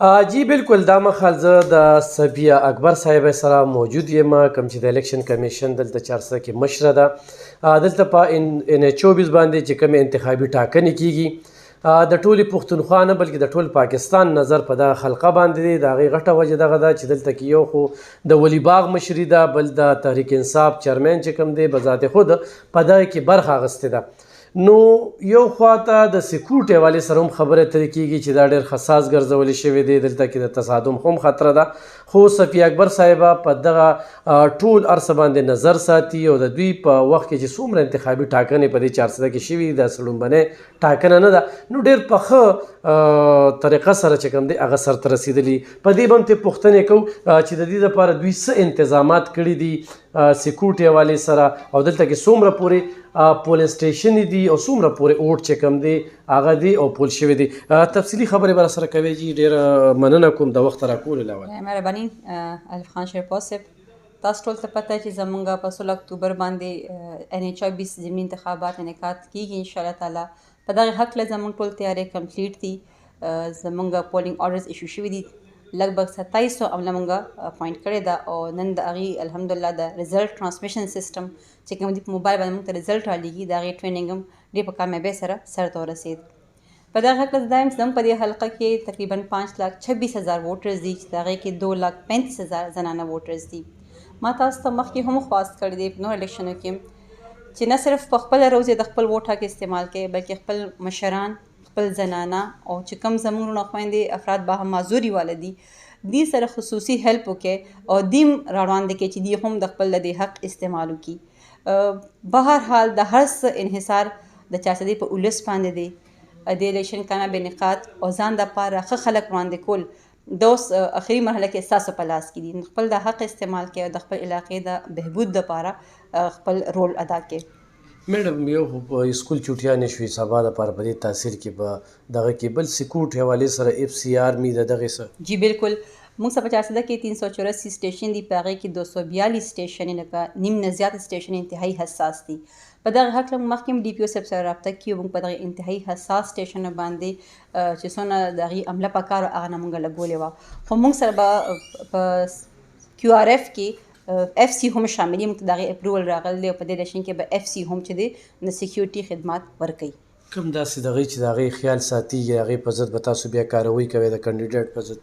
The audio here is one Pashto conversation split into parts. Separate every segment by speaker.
Speaker 1: جی بالکل دا مخال زه د صفیه اکبر صاحبه سره موجود یم کوم چې د الیکشن کمیشن دلته چارسده کې مشره ده. دلته په ان24 باندې چې کومې انتخابي ټاکنې کیږي د ټولې پښتونخوا نه بلکې د ټول پاکستان نظر په دغه خلقه باندې دی. د هغې غټه وجه دغه ده چې دلته کې یو خو د ولی باغ مشري ده، بل د تحریک انصاف چیرمین چې کوم دی بذات خود په دغه کې برخه اخیستې ده. نو یو خواته د سکیورټي حوالې سره هم خبرې اترې کېږي چې دا ډېر حساس ګرځولې شوی دی، دلته کې د تصادم هم خطره ده. خو صفیه اکبر صاحبه په دغه ټول ارڅه باندې نظر ساتي او د دوی په وخت کې چې څومره انتخابي ټاکنې په دې چارسده کې شوي دا لومبنۍ ټاکنه نه ده، نو ډېر په ښه طریقه سره چې کوم دی هغه سرته رسېدلي. په دې به هم ترې پوښتنې کوو چې د دې دپاره دوی څه انتظامات کړي دي سکیورټي حوالې سره، او دلته کې څومره پورې پولینګ سټیشن دي او څومره پورې اوټ چې کوم دی هغه دی او پول شوی دی. تفصیلي خبرې به راسره کوي. جی ډېره مننه کوم د وخت راکولو له امله.
Speaker 2: مهرباني الف خان شیرپا صاحب، تاسو ټول ته پته چې زمونږ په 16 اکتوبر باندې NH24 ضمني انتخابات انعقاد کیږي انشاءالله تعالی. په دغه هکله زمونږ ټول تیاری کمپلیټ دي. زمونږ پولینګ آرډرز ایشو شوي دي، لږ 2700 عمله مونږه اپاینټ کړې ده او نن د هغې الحمدلله د ریزلټ ټرانسمیشن سیسټم چې کوم دی په موبایل باندې مونږ ته ریزلټ رالیږي، د هغې ټریننګ هم ډېر په کامیابۍ سره سرته ورسېد. په دغه هکله زه دا یم چې زموږ په دې حلقه کې تقریبا 5,26,000 ووټرز دي چې د هغې کې 2,35,000 زنانه ووټرز دي. ما تاسو ته مخکې هم خواست کړی دی په نور الیکشنو کې چې نه صرف په خپله روز د خپل ووټ حق استعمال کوي بلکې خپل مشران، خپل زنانه او چې کوم زموږ وروڼه خویندې افراد با هم معذوري واله دي دې سره خصوصي هیلپ وکړي او دیم راوړاندې کړي چې دوی هم د خپل د حق استعمال وکړي. بهر حال د هر څه انحصار د چارسدې په ولس باندې دی. د الیکشن کامیاب انعقاد او ځان دپاره ښه خلک وړاندې کول دا اوس اخري مرحله کې ستاسو په لاس کې دي. خپل د حق استعمال کړئ او د خپل علاقې د بهبود دپاره خپل رول ادا کړئ.
Speaker 1: میډم یو خو په سکول چوټیانې شوي سبا دپاره په دې تاثیر کې به دغه کې بل سکیورټي حوالې سره FCR مې د دغې څه
Speaker 2: جی بالکل موږ سره په چارسده کې 384 سټیشن دي، په هغې کې 242 سټیشن لکه نیم نه زیات سټیشن انتهایي حساس دي. په دغه هکله موږ مخکې هم DPO صاحب سره رابطه کړي، موږ په دغه انتهایي حساس سټیشنو باندې چې څونه د هغې عمله پکار وه هغه نه موږ لګولې وه. خو موږ سره به په QRF کې FC هم شامل دي، موږ ته د هغې اپروول راغلی دی او په دې الیکشن کې به FC هم چې دی د سکیورټي خدمات ورکوي.
Speaker 1: کوم داسې د هغې چې د هغې خیال ساتي یا هغې په ضد به تاسو بیا کاروي کوئ د کینډیډیټ په ضد؟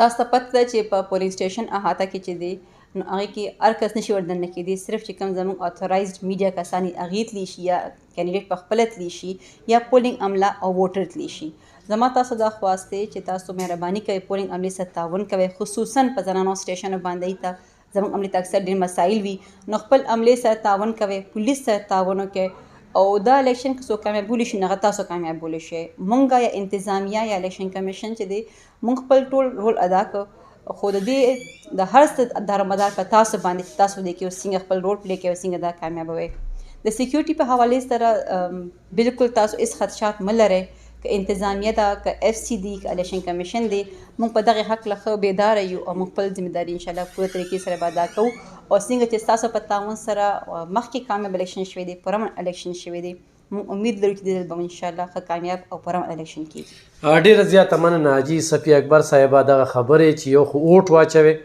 Speaker 2: تاسو ته پته ده چې په پولینګ سټیشن احاطه کې چې دی نو هغې کې هر کس نشي ور دننه کېدی، صرف چې کوم زموږ اتورایزډ میډیا کسان هغې تلی شي یا کینډیډیټ پخپله تلی شي یا پولینګ عمله او ووټر تلی شي. زما تاسو دا خواست دی چې تاسو مهرباني کوئ پولینګ عملې سره تعاون کوئ، خصوصا په زنانو سټیشنو باندې ته زموږ عملې ته اکثر ډېر مسایل وي، نو خپل عملې سره تعاون کوئ، پولیس سره تعاون وکړئ او دا الیکشن که څوک کامیابولی شي نو هغه تاسو کامیابولی شئ. مونږ یا انتظامیه یا الیکشن کمیشن چې دی مونږ خپل ټول رول ادا کړو، خو د دې د هر څه دارومدار په تاسو باندې چې تاسو دې کې څنګه خپل رول پلی کوئ او څنګه دا کامیابوئ. د سکیورټي په حوالې سره بالکل تاسو هېڅ خدشات مه لرئ، که انتظامیه ده که FC دي که الیکشن کمیشن دی، موږ په دغې هکله ښه بیداره یو او موږ خپل ذمهداري انشاءالله پوره طریقې سره به ادا کوو. او څنګه چې ستاسو په تعاون سره مخکې کامیاب الیکشن شوی دی، پرامن الیکشن شوی دی، موږ امید لرو چې دې ځل به انشاءالله ښه کامیاب او پرامن الیکشن کېږي.
Speaker 1: ډېره زیاته مننه حاجي صفیه اکبر صاحبه دغه خبرې چې یو خو اوټ واچوئ،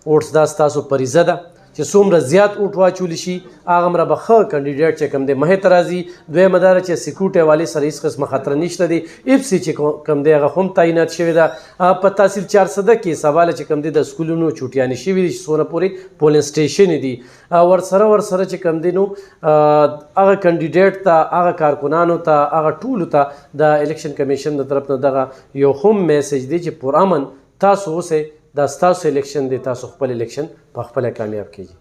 Speaker 1: اوټ دا ستاسو فریضه ده چې څومره زیات اوټ واچولی شي هغه مره به ښه کینډیډیټ چې کوم دی مخې ته راځي. دویمه دا ده چې سکیورټي حوالې سره هېڅ قسمه خطره نشته دی. FC چې کوم دی هغه هم تعینات شوې ده. په تحصیل چارسده کې سبا چې کوم دی د سکولونو چوټیانې شوي دي چې څونه پورې پولینګ سټیشن دي، ورسره چې کوم دی نو هغه کینډیډیټ ته هغه کارکنانو ته هغه ټولو ته د الیکشن کمیشن د طرف نه دغه یو هم میسج دی چې پرامن تاسو اوسئ، دا ستاسو الیکشن دی، تاسو خپل الیکشن په خپله کامیاب کیږي.